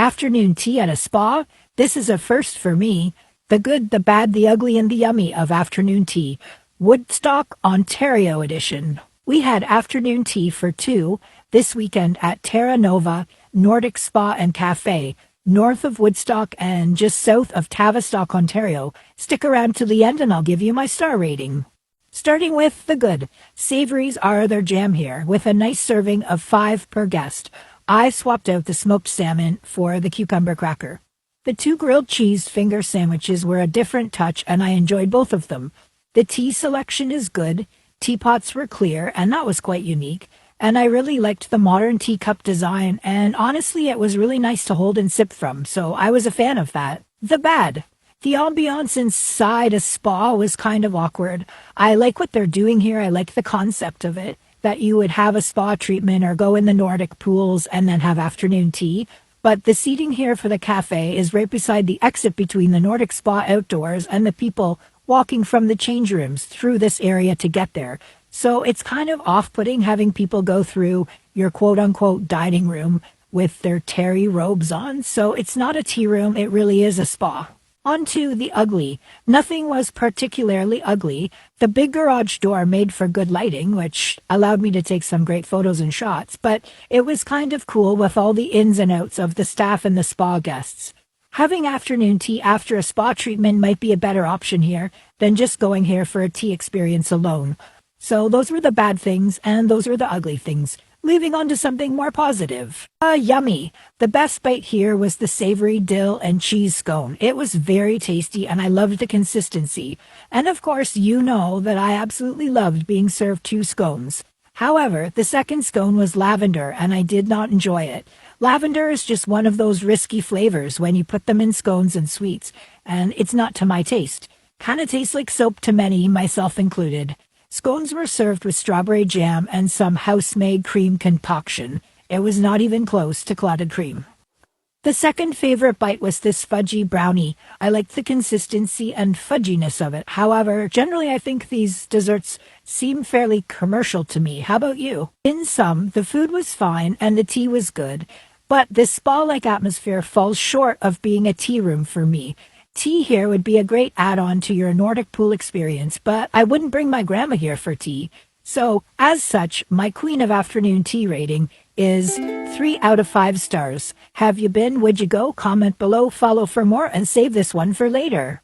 Afternoon tea at a spa? This is a first for me. The good, the bad, the ugly, and the yummy of afternoon tea. Woodstock, Ontario edition. We had afternoon tea for two this weekend at Terra Nordic Spa and Cafe, north of Woodstock and just south of Tavistock, Ontario. Stick around to the end and I'll give you my star rating. Starting with the good. Savories are their jam here, with a nice serving of 5 per guest. I swapped out the smoked salmon for the cucumber cracker. The 2 grilled cheese finger sandwiches were a different touch and I enjoyed both of them. The tea selection is good. Teapots were clear and that was quite unique. And I really liked the modern teacup design and honestly it was really nice to hold and sip from, so I was a fan of that. The bad. The ambiance inside a spa was kind of awkward. I like what they're doing here. I like the concept of it, that you would have a spa treatment or go in the Nordic pools and then have afternoon tea. But the seating here for the cafe is right beside the exit between the Nordic spa outdoors and the people walking from the change rooms through this area to get there. So it's kind of off-putting having people go through your quote-unquote dining room with their terry robes on. So it's not a tea room, it really is a spa. On to the ugly. Nothing was particularly ugly. The big garage door made for good lighting, which allowed me to take some great photos and shots, but it was kind of cool with all the ins and outs of the staff and the spa guests. Having afternoon tea after a spa treatment might be a better option here than just going here for a tea experience alone. So those were the bad things, and those were the ugly things. Moving on to something more positive. Yummy. The best bite here was the savory dill and cheese scone. It was very tasty and I loved the consistency. And of course, you know that I absolutely loved being served 2 scones. However, the second scone was lavender and I did not enjoy it. Lavender is just one of those risky flavors when you put them in scones and sweets, and it's not to my taste. Kinda tastes like soap to many, myself included. Scones were served with strawberry jam and some house-made cream concoction. It was not even close to clotted cream. The second favorite bite was this fudgy brownie. I liked the consistency and fudginess of it. However, generally I think these desserts seem fairly commercial to me. How about you? In sum, the food was fine and the tea was good, but this spa-like atmosphere falls short of being a tea room for me. Tea here would be a great add-on to your Nordic pool experience, but I wouldn't bring my grandma here for tea. So, as such, my queen of afternoon tea rating is 3 out of 5 stars. Have you been? Would you go? Comment below, follow for more, and save this one for later.